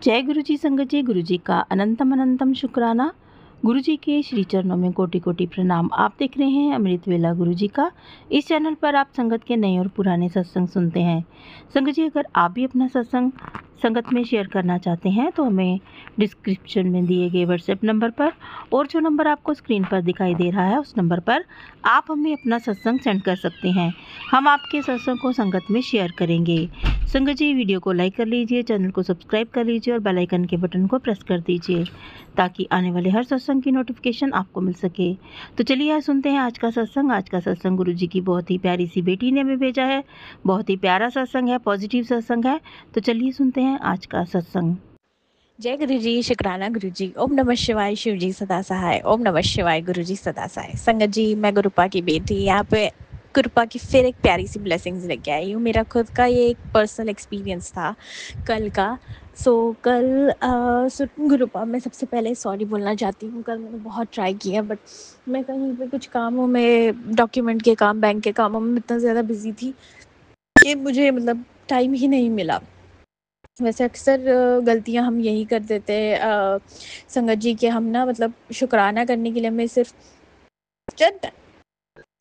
जय गुरु जी संगत जी। गुरु जी का अनंतम अनंतम शुक्राना। गुरु जी के श्री चरणों में कोटि कोटि प्रणाम। आप देख रहे हैं अमृत वेला गुरु जी का। इस चैनल पर आप संगत के नए और पुराने सत्संग सुनते हैं। संगत जी, अगर आप भी अपना सत्संग संगत में शेयर करना चाहते हैं तो हमें डिस्क्रिप्शन में दिए गए व्हाट्सएप नंबर पर और जो नंबर आपको स्क्रीन पर दिखाई दे रहा है उस नंबर पर आप हमें अपना सत्संग सेंड कर सकते हैं। हम आपके सत्संग को संगत में शेयर करेंगे। संगत जी, वीडियो को लाइक कर लीजिए, चैनल को सब्सक्राइब कर लीजिए और बेल आइकन के बटन को प्रेस कर दीजिए ताकि आने वाले हर सत्संग की नोटिफिकेशन आपको मिल सके। तो चलिए आज सुनते हैं आज का सत्संग। आज का सत्संग गुरु जी की बहुत ही प्यारी सी बेटी ने हमें भेजा है। बहुत ही प्यारा सत्संग है, पॉजिटिव सत्संग है। तो चलिए सुनते हैं आज का सत्संग। जय गुरु जी, शुक्राना गुरु जी। ओम नमः शिवाय, शिव जी सदा सहाय। ओम नमः शिवाय, गुरु जी सदा सहाय। संगत जी, मैं गुरुपा की बेटी यहाँ पे गुरुपा की फिर एक प्यारी सी ब्लेसिंग्स लेके आई हूँ। मेरा खुद का ये एक पर्सनल एक्सपीरियंस था कल का। कल गुरुपा, मैं सबसे पहले सॉरी बोलना चाहती हूँ। कल मैंने बहुत ट्राई किया बट मैं कहीं पे कुछ कामों में, डॉक्यूमेंट के काम, बैंक के कामों में इतना ज़्यादा बिजी थी कि मुझे टाइम ही नहीं मिला। वैसे अक्सर गलतियां हम यही कर देते हैं संगत जी के। हम शुक्राना करने के लिए हमें सिर्फ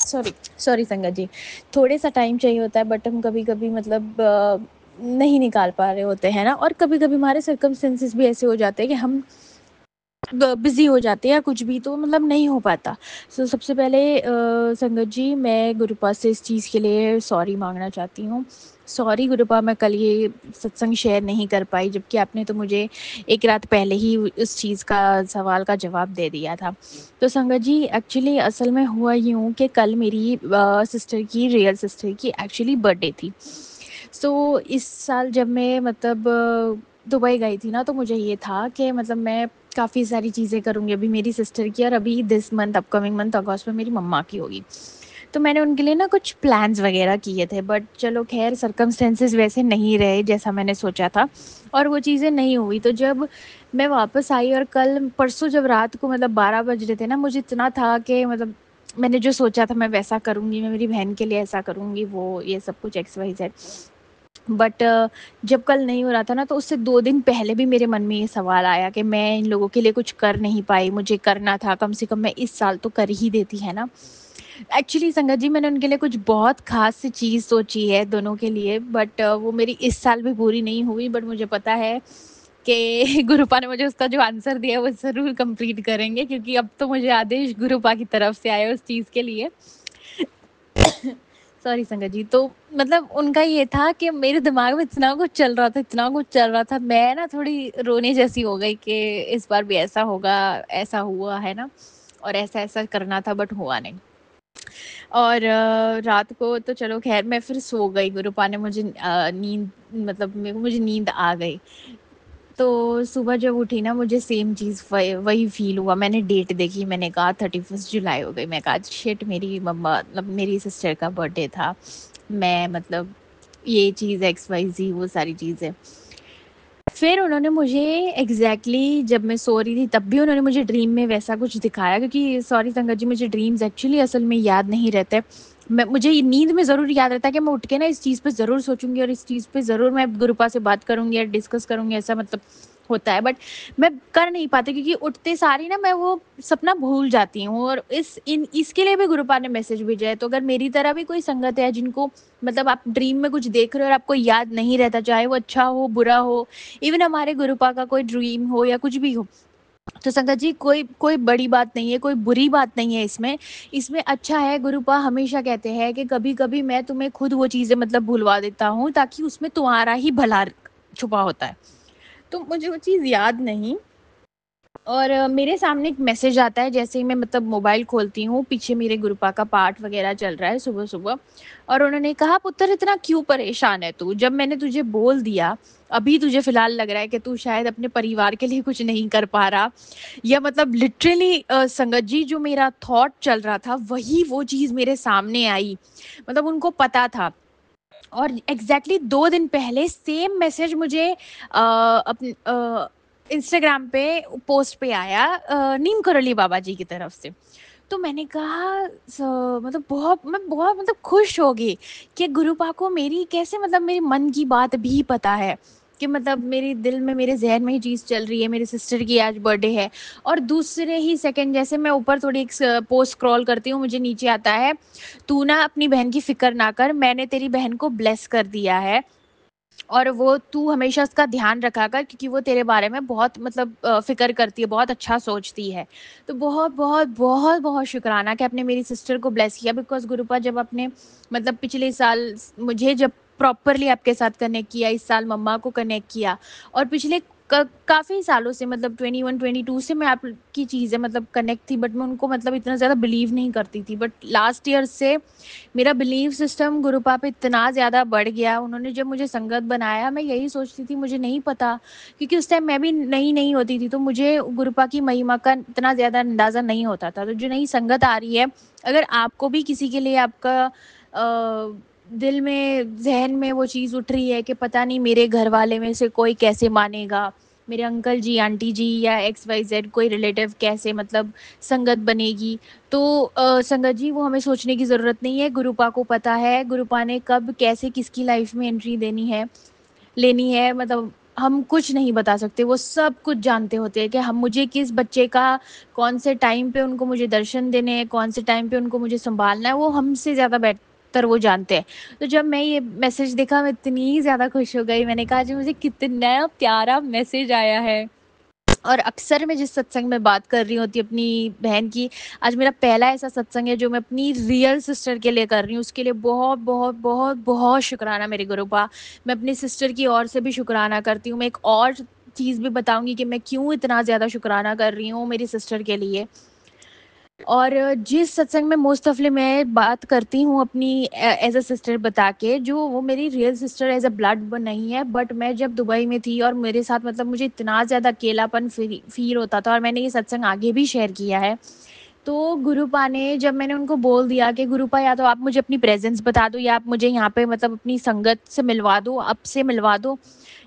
सॉरी संगत जी, थोड़े सा टाइम चाहिए होता है बट हम कभी कभी नहीं निकाल पा रहे होते हैं ना। और कभी कभी हमारे सर्कमस्टेंसेस भी ऐसे हो जाते हैं कि हम बिजी हो जाते हैं या कुछ भी, तो नहीं हो पाता। सबसे पहले संगत जी, मैं गुरुपा से इस चीज़ के लिए सॉरी मांगना चाहती हूँ। सॉरी गुरुपा, मैं कल ये सत्संग शेयर नहीं कर पाई, जबकि आपने तो मुझे एक रात पहले ही उस चीज़ का, सवाल का जवाब दे दिया था। तो संगत जी, एक्चुअली असल में हुआ यूँ कि कल मेरी सिस्टर की, रियल सिस्टर की एक्चुअली बर्थडे थी। इस साल जब मैं दुबई गई थी ना, तो मुझे ये था कि मैं काफ़ी सारी चीज़ें करूँगी अभी मेरी सिस्टर की, और अभी दिस मंथ, अपकमिंग मंथ अगस्त में मेरी मम्मा की होगी। तो मैंने उनके लिए ना कुछ प्लान्स वगैरह किए थे, बट चलो खैर, सर्कमस्टेंसेस वैसे नहीं रहे जैसा मैंने सोचा था और वो चीज़ें नहीं हुई। तो जब मैं वापस आई और कल परसों जब रात को 12 बज रहे थे ना, मुझे इतना था कि मैंने जो सोचा था मैं वैसा करूँगी, मैं मेरी बहन के लिए ऐसा करूँगी, वो ये सब कुछ XYZ। बट जब कल नहीं हो रहा था ना, तो उससे 2 दिन पहले भी मेरे मन में ये सवाल आया कि मैं इन लोगों के लिए कुछ कर नहीं पाई, मुझे करना था, कम से कम मैं इस साल तो कर ही देती, है ना। एक्चुअली संगत जी, मैंने उनके लिए कुछ बहुत खास सी चीज़ सोची है दोनों के लिए, बट वो मेरी इस साल भी पूरी नहीं हुई। बट मुझे पता है कि गुरुपा ने मुझे उसका जो आंसर दिया वो ज़रूर कंप्लीट करेंगे, क्योंकि अब तो मुझे आदेश गुरुपा की तरफ से आया उस चीज़ के लिए। सॉरी संगत जी। तो उनका ये था कि मेरे दिमाग में इतना कुछ चल रहा था, इतना कुछ चल रहा था, मैं ना थोड़ी रोने जैसी हो गई कि इस बार भी ऐसा होगा, ऐसा हुआ है ना, और ऐसा ऐसा करना था बट हुआ नहीं। और रात को तो चलो खैर मैं फिर सो गई। गुरुपा ने मुझे नींद, मुझे नींद आ गई। तो सुबह जब उठी ना, मुझे सेम चीज़ वही फील हुआ। मैंने डेट देखी, मैंने कहा 31 जुलाई हो गई। मैं कहा शिट, मेरी मम्मा, मेरी सिस्टर का बर्थडे था। मैं ये चीज़ XYZ, वो सारी चीज़ें। फिर उन्होंने मुझे एग्जैक्टली जब मैं सो रही थी तब भी उन्होंने मुझे ड्रीम में वैसा कुछ दिखाया, क्योंकि सॉरी संगत जी, मुझे ड्रीम्स एक्चुअली असल में याद नहीं रहते। मुझे ये नींद में ज़रूर याद रहता है कि मैं उठ के ना इस चीज़ पे ज़रूर सोचूंगी और इस चीज़ पे ज़रूर मैं गुरुपा से बात करूंगी या डिस्कस करूंगी, ऐसा होता है। बट मैं कर नहीं पाती, क्योंकि उठते सारी ना मैं वो सपना भूल जाती हूँ। और इसके लिए भी गुरुपा ने मैसेज भेजा है। तो अगर मेरी तरह भी कोई संगत है जिनको आप ड्रीम में कुछ देख रहे हो और आपको याद नहीं रहता, चाहे वो अच्छा हो बुरा हो, इवन हमारे गुरुपा का कोई ड्रीम हो या कुछ भी हो, तो संगत जी कोई कोई बड़ी बात नहीं है, कोई बुरी बात नहीं है इसमें। इसमें अच्छा है, गुरुपा हमेशा कहते हैं कि कभी कभी मैं तुम्हें खुद वो चीज़ें भुलवा देता हूँ, ताकि उसमें तुम्हारा ही भला छुपा होता है। तो मुझे वो चीज़ याद नहीं, और मेरे सामने एक मैसेज आता है जैसे ही मैं मोबाइल खोलती हूँ, पीछे मेरे गुरुपा का पाठ वगैरह चल रहा है सुबह सुबह। और उन्होंने कहा, पुत्र इतना क्यों परेशान है तू, जब मैंने तुझे बोल दिया, अभी तुझे फिलहाल लग रहा है कि तू शायद अपने परिवार के लिए कुछ नहीं कर पा रहा। या लिटरली संगत जी, जो मेरा थॉट चल रहा था वही वो चीज़ मेरे सामने आई। उनको पता था। और एग्जैक्टली 2 दिन पहले सेम मैसेज मुझे अपने इंस्टाग्राम पे पोस्ट पे आया, नीम करोली बाबा जी की तरफ से। तो मैंने कहा मैं बहुत खुश हो गई कि गुरुपा को मेरी कैसे मेरी मन की बात भी पता है। कि मतलब मेरे दिल में, मेरे ज़हन में ये चीज़ चल रही है, मेरी सिस्टर की आज बर्थडे है, और दूसरे ही सेकंड जैसे मैं ऊपर थोड़ी एक पोस्ट स्क्रॉल करती हूँ, मुझे नीचे आता है, तू ना अपनी बहन की फ़िक्र ना कर, मैंने तेरी बहन को ब्लेस कर दिया है, और वो तू हमेशा उसका ध्यान रखा कर, क्योंकि वो तेरे बारे में बहुत मतलब फ़िक्र करती है, बहुत अच्छा सोचती है। तो बहुत-बहुत, बहुत-बहुत शुक्राना कि आपने मेरी सिस्टर को ब्लेस किया, बिकॉज़ गुरुपा जब आपने मतलब पिछले साल मुझे जब प्रॉपरली आपके साथ कनेक्ट किया, इस साल मम्मा को कनेक्ट किया, और पिछले काफ़ी सालों से मतलब 21-22 से मैं आपकी चीज़ें मतलब कनेक्ट थी, बट मैं उनको मतलब इतना ज़्यादा बिलीव नहीं करती थी। बट लास्ट ईयर से मेरा बिलीव सिस्टम गुरुपा पे इतना ज़्यादा बढ़ गया, उन्होंने जब मुझे संगत बनाया, मैं यही सोचती थी, मुझे नहीं पता, क्योंकि उस टाइम मैं भी नई-नई होती थी, तो मुझे गुरुपा की महिमा का इतना ज़्यादा अंदाज़ा नहीं होता था। तो जो नई संगत आ रही है, अगर आपको भी किसी के लिए आपका दिल में, ज़हन में वो चीज़ उठ रही है कि पता नहीं मेरे घरवाले में से कोई कैसे मानेगा, मेरे अंकल जी, आंटी जी या एक्स वाई ज़ेड कोई रिलेटिव कैसे मतलब संगत बनेगी, तो संगत जी वो हमें सोचने की ज़रूरत नहीं है, गुरुपा को पता है, गुरुपा ने कब कैसे किसकी लाइफ़ में एंट्री देनी है, लेनी है, मतलब हम कुछ नहीं बता सकते, वो सब कुछ जानते होते हैं कि हम मुझे किस बच्चे का कौन से टाइम पे उनको मुझे दर्शन देने हैं, कौन से टाइम पे उनको मुझे सँभालना है, वो हमसे ज़्यादा बेहतर वो जानते हैं। तो जब मैं ये मैसेज देखा, मैं इतनी ज़्यादा खुश हो गई, मैंने कहा जी मुझे कितना प्यारा मैसेज आया है। और अक्सर मैं जिस सत्संग में बात कर रही होती अपनी बहन की, आज मेरा पहला ऐसा सत्संग है जो मैं अपनी रियल सिस्टर के लिए कर रही हूँ। उसके लिए बहुत, बहुत, बहुत, बहुत शुक्राना मेरे गुरुपा। मैं अपनी सिस्टर की ओर से भी शुक्राना करती हूँ। मैं एक और चीज़ भी बताऊँगी कि मैं क्यों इतना ज़्यादा शुक्राना कर रही हूँ मेरी सिस्टर के लिए। और जिस सत्संग में मोस्ट ऑफ़ली मैं बात करती हूँ अपनी एज़ अ सिस्टर बता के, जो वो मेरी real sister as a blood ब नहीं है, बट मैं जब दुबई में थी और मेरे साथ मतलब मुझे इतना ज़्यादा अकेलापन फ़ील होता था, और मैंने ये सत्संग आगे भी शेयर किया है। तो गुरुपा ने, जब मैंने उनको बोल दिया कि गुरुपा या तो आप मुझे अपनी प्रेज़ेंस बता दो, या आप मुझे यहाँ पे मतलब अपनी संगत से मिलवा दो, अब से मिलवा दो,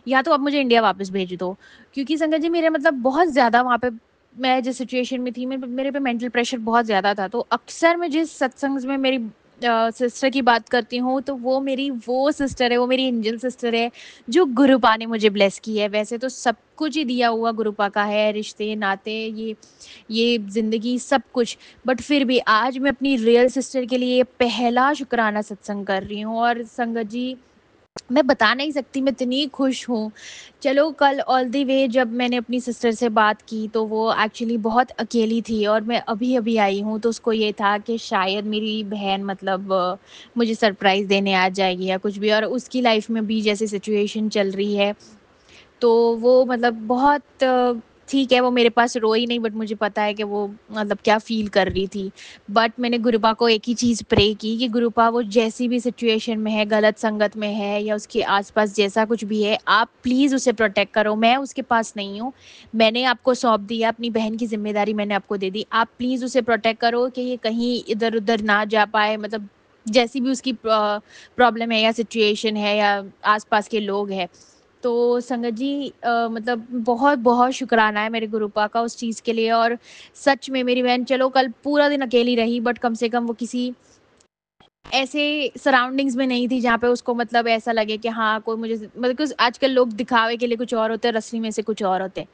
या तो आप मुझे इंडिया वापस भेज दो। क्योंकि संगत जी मेरे मतलब बहुत ज़्यादा वहाँ पे, मैं जिस सिचुएशन में थी, मेरे पे मेंटल प्रेशर बहुत ज़्यादा था। तो अक्सर मैं जिस सत्संग में मेरी सिस्टर की बात करती हूँ, तो वो मेरी वो सिस्टर है, वो मेरी एंजल सिस्टर है, जो गुरुपा ने मुझे ब्लेस की है। वैसे तो सब कुछ ही दिया हुआ गुरुपा का है, रिश्ते, नाते, ये ज़िंदगी सब कुछ। बट फिर भी आज मैं अपनी रियल सिस्टर के लिए पहला शुकराना सत्संग कर रही हूँ, और संगत जी मैं बता नहीं सकती मैं इतनी खुश हूँ। चलो कल ऑल द वे जब मैंने अपनी सिस्टर से बात की, तो वो एक्चुअली बहुत अकेली थी, और मैं अभी-अभी आई हूँ, तो उसको ये था कि शायद मेरी बहन मतलब मुझे सरप्राइज़ देने आ जाएगी या कुछ भी, और उसकी लाइफ़ में भी जैसे सिचुएशन चल रही है, तो वो मतलब बहुत ठीक है, वो मेरे पास रोई नहीं, बट मुझे पता है कि वो मतलब क्या फ़ील कर रही थी। बट मैंने गुरुपा को एक ही चीज़ प्रे की कि गुरुपा वो जैसी भी सिचुएशन में है, गलत संगत में है या उसके आस-पास जैसा कुछ भी है, आप प्लीज़ उसे प्रोटेक्ट करो। मैं उसके पास नहीं हूँ। मैंने आपको सौंप दिया, अपनी बहन की ज़िम्मेदारी मैंने आपको दे दी। आप प्लीज़ उसे प्रोटेक्ट करो कि ये कहीं इधर-उधर ना जा पाए, मतलब जैसी भी उसकी प्रॉब्लम है या सिचुएशन है या आस-पास के लोग हैं। तो संगत जी मतलब बहुत-बहुत शुकराना है मेरे गुरुपा का उस चीज़ के लिए, और सच में मेरी बहन चलो कल पूरा दिन अकेली रही, बट कम से कम वो किसी ऐसे सराउंडिंग्स में नहीं थी जहाँ पे उसको मतलब ऐसा लगे कि हाँ, कोई मुझे मतलब, कुछ आजकल लोग दिखावे के लिए कुछ और होते हैं, असली में से कुछ और होते हैं।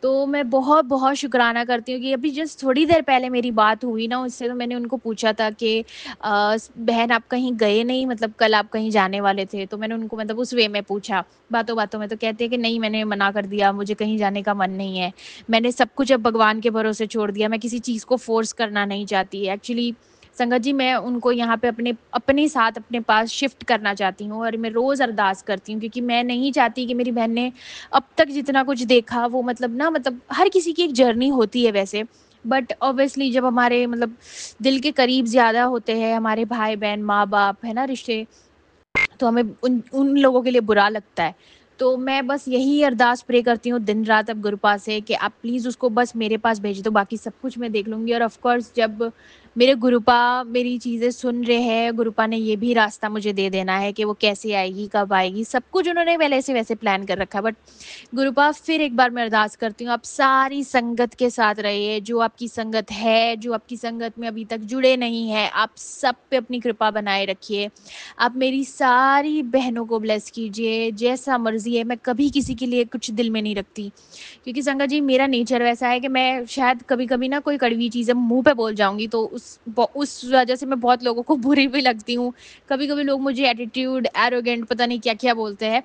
तो मैं बहुत-बहुत शुकराना करती हूँ कि अभी जस्ट थोड़ी देर पहले मेरी बात हुई ना उससे, तो मैंने उनको पूछा था कि बहन आप कहीं गए नहीं, मतलब कल आप कहीं जाने वाले थे? तो मैंने उनको मतलब उस वे में पूछा, बातों-बातों में, तो कहते हैं कि नहीं, मैंने मना कर दिया, मुझे कहीं जाने का मन नहीं है। मैंने सब कुछ अब भगवान के भरोसे छोड़ दिया, मैं किसी चीज़ को फ़ोर्स करना नहीं चाहती। एक्चुअली संगत जी मैं उनको यहाँ पे अपने अपने साथ अपने पास शिफ्ट करना चाहती हूँ, और मैं रोज़ अरदास करती हूँ, क्योंकि मैं नहीं चाहती कि मेरी बहन ने अब तक जितना कुछ देखा वो मतलब ना, मतलब हर किसी की एक जर्नी होती है वैसे, बट ऑब्वियसली जब हमारे मतलब दिल के करीब ज़्यादा होते हैं हमारे भाई-बहन, माँ-बाप, है ना, रिश्ते, तो हमें उन उन लोगों के लिए बुरा लगता है। तो मैं बस यही अरदास प्रे करती हूँ दिन-रात अब गुरुपा से कि आप प्लीज़ उसको बस मेरे पास भेज दो, बाकी सब कुछ मैं देख लूँगी। और ऑफ़ कोर्स जब मेरे गुरुपा मेरी चीज़ें सुन रहे हैं, गुरुपा ने ये भी रास्ता मुझे दे देना है कि वो कैसे आएगी, कब आएगी, सब कुछ उन्होंने पहले से वैसे प्लान कर रखा है। बट गुरुपा फिर एक बार मैं अरदास करती हूँ, आप सारी संगत के साथ रहिए, जो आपकी संगत है, जो आपकी संगत में अभी तक जुड़े नहीं हैं, आप सब पे अपनी कृपा बनाए रखिए। आप मेरी सारी बहनों को ब्लेस कीजिए, जैसा मर्ज़ी है, मैं कभी किसी के लिए कुछ दिल में नहीं रखती। क्योंकि संगत जी मेरा नेचर वैसा है कि मैं शायद कभी-कभी ना कोई कड़वी चीज़ें मुँह पे बोल जाऊँगी तो उस वज़ह से मैं बहुत लोगों को बुरी भी लगती हूँ। कभी-कभी लोग मुझे एटीट्यूड, एरोगेंट पता नहीं क्या-क्या बोलते हैं।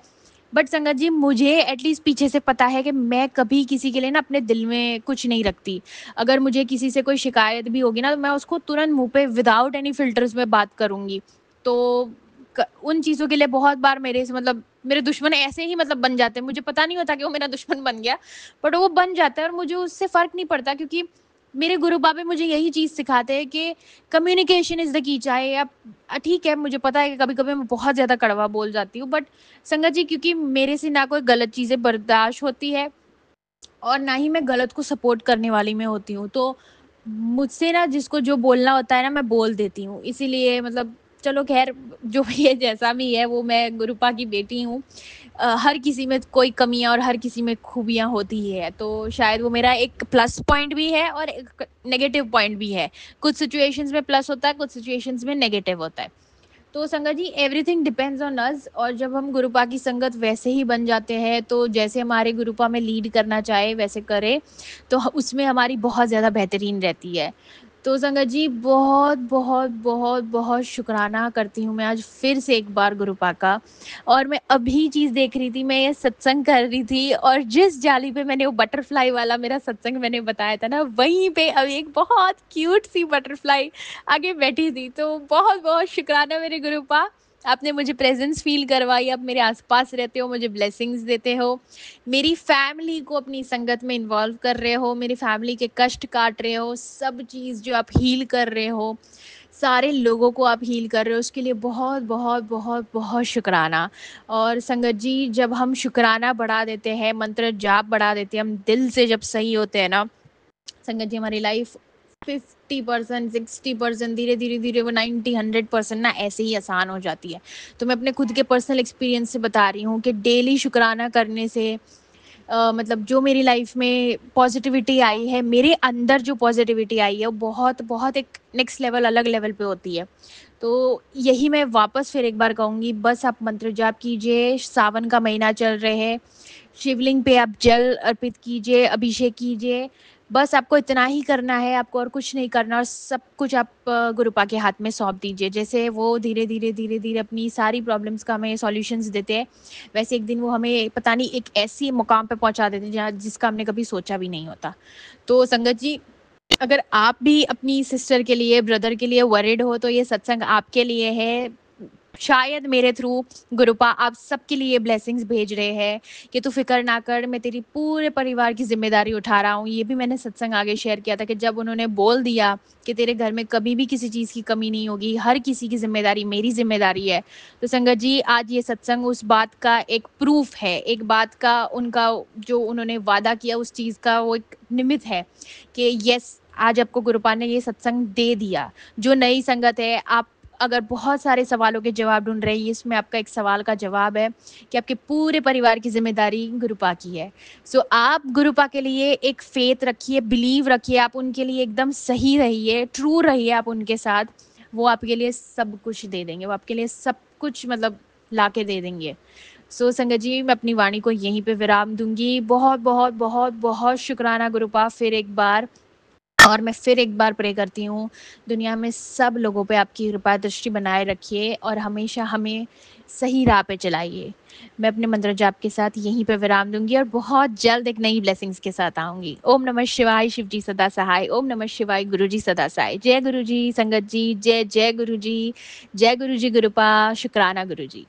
बट संगत जी मुझे एटलीस्ट पीछे से पता है कि मैं कभी किसी के लिए ना अपने दिल में कुछ नहीं रखती। अगर मुझे किसी से कोई शिकायत भी होगी ना तो मैं उसको तुरंत मुँह पे विदाउट एनी फ़िल्टर्स में बात करूँगी। तो उन चीज़ों के लिए बहुत बार मेरे से मतलब मेरे दुश्मन ऐसे ही मतलब बन जाते हैं। मुझे पता नहीं होता कि वो मेरा दुश्मन बन गया, बट वो बन जाता है और मुझे उससे फ़र्क नहीं पड़ता क्योंकि मेरे गुरु बाबा मुझे यही चीज़ सिखाते हैं कि कम्युनिकेशन इज़ द की। चाहे आप ठीक है, मुझे पता है कि कभी-कभी मैं बहुत ज़्यादा कड़वा बोल जाती हूँ, बट संगत जी क्योंकि मेरे से ना कोई गलत चीज़ें बर्दाश्त होती है और ना ही मैं गलत को सपोर्ट करने वाली में होती हूँ। तो मुझसे ना जिसको जो बोलना होता है ना मैं बोल देती हूँ। इसीलिए मतलब चलो ख़ैर जो भी है जैसा भी है वो मैं गुरुपा की बेटी हूँ। हर किसी में कोई कमियाँ और हर किसी में खूबियाँ होती ही है। तो शायद वो मेरा एक प्लस पॉइंट भी है और एक नेगेटिव पॉइंट भी है। कुछ सिचुएशंस में प्लस होता है, कुछ सिचुएशंस में नेगेटिव होता है। तो संगत जी एवरीथिंग डिपेंड्स ऑन अस और जब हम गुरुपा की संगत वैसे ही बन जाते हैं तो जैसे हमारे गुरुपा में लीड करना चाहे वैसे करे तो उसमें हमारी बहुत ज़्यादा बेहतरीन रहती है। तो संगत जी बहुत बहुत बहुत बहुत शुक्राना करती हूँ मैं आज फिर से एक बार गुरुपा का। और मैं अभी चीज़ देख रही थी, मैं ये सत्संग कर रही थी और जिस जाली पे मैंने वो बटरफ्लाई वाला मेरा सत्संग मैंने बताया था ना, वहीं पे अभी एक बहुत क्यूट सी बटरफ्लाई आगे बैठी थी। तो बहुत-बहुत शुक्राना मेरे गुरुपा, आपने मुझे प्रेज़ेंस फ़ील करवाई, आप मेरे आस-पास रहते हो, मुझे ब्लेसिंग्स देते हो। मेरी फ़ैमिली को अपनी संगत में इन्वॉल्व कर रहे हो, मेरी फ़ैमिली के कष्ट काट रहे हो, सब चीज़ जो आप हील कर रहे हो, सारे लोगों को आप हील कर रहे हो, उसके लिए बहुत-बहुत, बहुत-बहुत शुक्राना। और संगत जी, जब हम शुक्राना बढ़ा देते हैं, मंत्र जाप बढ़ा देते हैं, हम दिल से जब सही होते हैं ना, संगत जी हमारी लाइफ 50% 60% धीरे धीरे धीरे वो 90 100% ना ऐसे ही आसान हो जाती है। तो मैं अपने खुद के पर्सनल एक्सपीरियंस से बता रही हूँ कि डेली शुक्राना करने से मतलब जो मेरी लाइफ में पॉजिटिविटी आई है, मेरे अंदर जो पॉजिटिविटी आई है वो बहुत बहुत एक नेक्स्ट लेवल अलग लेवल पे होती है। तो यही मैं वापस फिर एक बार कहूँगी, बस आप मंत्र जाप कीजिए, सावन का महीना चल रहे है, शिवलिंग पे आप जल अर्पित कीजिए, अभिषेक कीजिए। बस आपको इतना ही करना है, आपको और कुछ नहीं करना और सब कुछ आप गुरुपा के हाथ में सौंप दीजिए। जैसे वो धीरे-धीरे, धीरे-धीरे अपनी सारी प्रॉब्लम्स का हमें सॉल्यूशंस देते हैं, वैसे एक दिन वो हमें पता नहीं एक ऐसी मुकाम पे पहुँचा देते हैं जहाँ जिसका हमने कभी सोचा भी नहीं होता। तो संगत जी, अगर आप भी अपनी सिस्टर के लिए, ब्रदर के लिए वरिड हो तो ये सत्संग आपके लिए है। शायद मेरे थ्रू गुरुपा आप सबके लिए ब्लेसिंग्स भेज रहे हैं कि तू फ़िक्र ना कर, मैं तेरी पूरे परिवार की ज़िम्मेदारी उठा रहा हूँ। ये भी मैंने सत्संग आगे शेयर किया था कि जब उन्होंने बोल दिया कि तेरे घर में कभी भी किसी चीज़ की कमी नहीं होगी, हर किसी की ज़िम्मेदारी मेरी ज़िम्मेदारी है। तो संगत जी आज ये सत्संग उस बात का एक प्रूफ़ है, एक बात का उनका जो उन्होंने वादा किया उस चीज़ का वो एक निमित्त है कि येस आज आपको गुरुपा ने ये सत्संग दे दिया। जो नई संगत है, आप अगर बहुत सारे सवालों के जवाब ढूँढ रहे हैं, इसमें आपका एक सवाल का जवाब है कि आपके पूरे परिवार की ज़िम्मेदारी गुरुपा की है। सो आप गुरुपा के लिए एक फ़ेथ रखिए, बिलीव रखिए, आप उनके लिए एकदम सही रहिए, ट्रू रहिए आप उनके साथ। वो आपके लिए सब कुछ दे देंगे, वो आपके लिए सब कुछ मतलब ला के दे देंगे। सो संगत जी, मैं अपनी वाणी को यहीं पे विराम दूँगी। बहुत-बहुत, बहुत-बहुत शुक्राना गुरुपा फिर एक बार। और मैं फिर एक बार प्रे करती हूँ, दुनिया में सब लोगों पे आपकी कृपा दृष्टि बनाए रखिए और हमेशा हमें सही राह पे चलाइए। मैं अपने मंत्र जाप के साथ यहीं पे विराम दूँगी और बहुत जल्द एक नई ब्लेसिंग्स के साथ आऊँगी। ओम नमः शिवाय, शिव जी सदा सहाय। ओम नमः शिवाय, गुरु जी सदा सहाय। जय गुरु जी, संगत जी, जय जय गुरु जी, जय गुरु जी गुरुपा, शुक्राना गुरु जी।